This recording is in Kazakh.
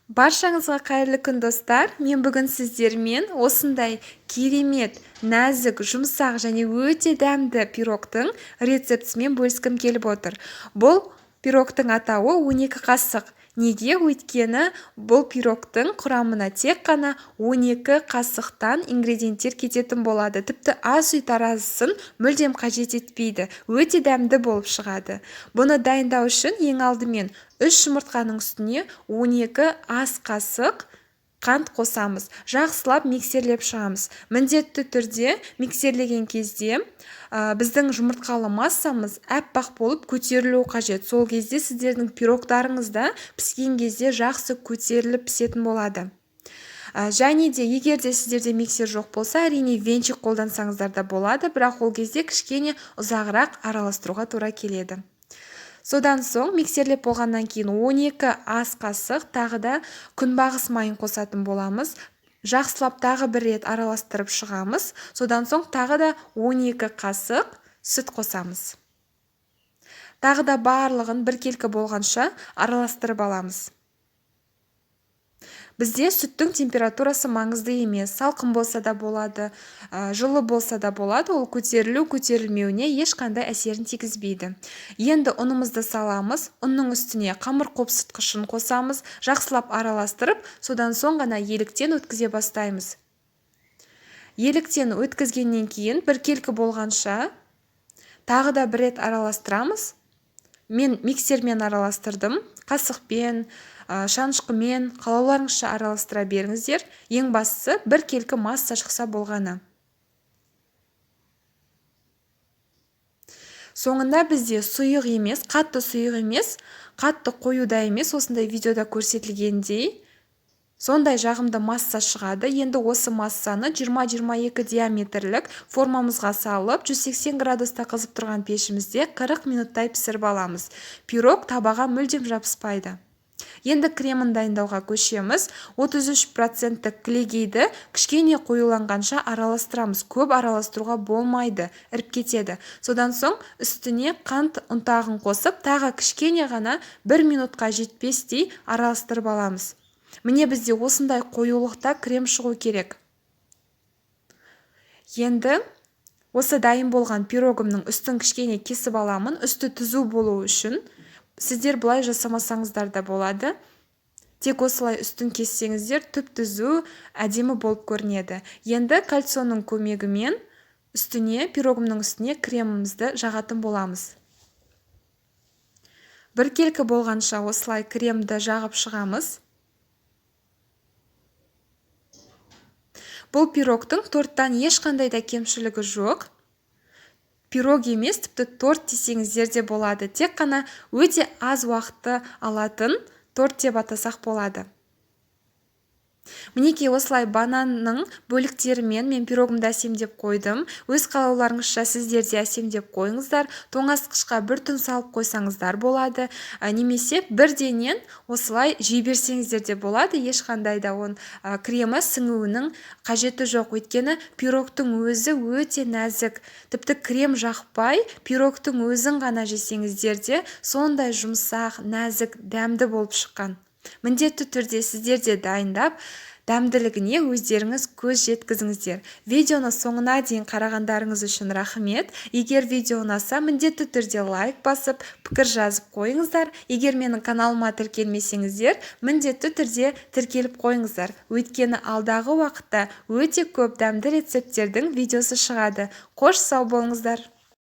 Баршаңызға қайырлы күн достар. Мен бүгін сіздермен осындай керемет, нәзік, жұмсақ және өте дәмді пирогтың рецептісімен бөліскім келіп отыр. Бұл пирогтың атауы 12 қасық. Неге? Өйткені бұл пирогтың құрамына тек қана 12 қасықтан ингредиенттер кететін болады. Тіпті ас үй таразысын мүлдем қажет етпейді. Өте дәмді болып шығады. Бұны дайындау үшін ең алдымен 3 жұмыртқаның үстіне 12 ас қасық қант қосамыз. Жақсылап миксерлеп шығамыз. Міндетті түрде миксерлеген кезде біздің жұмыртқалы массамыз әппақ болып көтерілу қажет. Сол кезде сіздердің пирогтарыңызда піскен кезде жақсы көтеріліп пісетін болады. Және де егер де сіздерде миксер жоқ болса, әрине венчик қолдансаңыздар да болады, бірақ ол кезде кішкене ұзағырақ араластыруға тура келеді. Содан соң миксерлеп болғаннан кейін 12 ас қасық тағы да күнбағыс майын қосатын боламыз. Жақсылап тағы бір рет араластырып шығамыз. Содан соң тағы да 12 қасық сүт қосамыз. Тағы да барлығын біркелкі болғанша араластырып аламыз. Бізде сүттің температурасы маңызды емес. Салқын болса да болады, жылы болса да болады. Ол көтерілмеуіне ешқандай әсерін тигізбейді. Енді ұнымызды саламыз. Ұнның үстіне қамыр қопсытқышын қосамыз. Жақсылап араластырып, содан соң ғана еліктен өткізе бастаймыз. Еліктен өткізгеннен кейін біркелкі болғанша тағы да бір рет араластырамыз. Мен миксермен араластырдым, қасықпен, шанышқымен, қалауларыңызша араластыра беріңіздер. Ең бастысы біркелкі масса шықса болғаны. Соңында бізде сұйық емес, қатты қою да емес, осындай видеода көрсетілгендей сондай жағымды масса шығады. Енді осы массаны 20-22 диаметрлік формамызға салып, 180 градуста қызып тұрған пешімізде 40 минуттай пісіріп аламыз. Пирог табаға мүлдем жабыспайды. Енді кремін дайындауға көшеміз. 33% кілегейді кішкене қоюланғанша араластырамыз. Көп араластыруға болмайды, іріп кетеді. Содан соң үстіне қант ұнтағын қосып, тағы кішкене ғана 1 минутқа жетпестей араластырып аламыз. Міне бізде осындай қоюлықта крем шығу керек. Енді осы дайын болған пирогымның үстін кішкене кесіп аламын. Үсті түзу болу үшін сіздер бұлай жасамасаңыздар да болады. Тек осылай үстін кессеңіздер түп түзу әдемі болып көрінеді. Енді кальцонның көмегімен пирогымның үстіне кремімізді жағатын боламыз. Біркелкі болғанша осылай кремді жағып шығамыз. Бұл пирогтың торттан ешқандай да кемшілігі жоқ. Пирог емес, тіпті торт десеңіздер де болады. Тек қана өте аз уақытты алатын торт деп атасақ болады. Мінекей осылай бананның бөліктерімен мен пирогымды әсемдеп қойдым. Өз қалауларыңызша сіздер де әсемдеп қойыңыздар. Тоңазытқышқа бір түн салып қойсаңыздар болады. Немесе бірденен осылай жей берсеңіздер де болады. Ешқандай да кремі сіңуінің қажеті жоқ. Өйткені пирогтың өзі өте нәзік. Тіпті крем жақпай, пирогтың өзін ғана жесеңіздер де сондай жұмсақ, нәзік, дәмді болып шыққан. Міндетті түрде сіздер де дайындап, дәмділігіне өздеріңіз көз жеткізіңіздер. Видеоны соңына дейін қарағандарыңыз үшін рахмет. Егер видео ұнаса, міндетті түрде лайк басып, пікір жазып қойыңыздар. Егер менің каналыма тіркелмесеңіздер, міндетті түрде тіркеліп қойыңыздар. Өйткені алдағы уақытта өте көп дәмді рецепттердің видеосы шығады. Қош сау болыңыздар.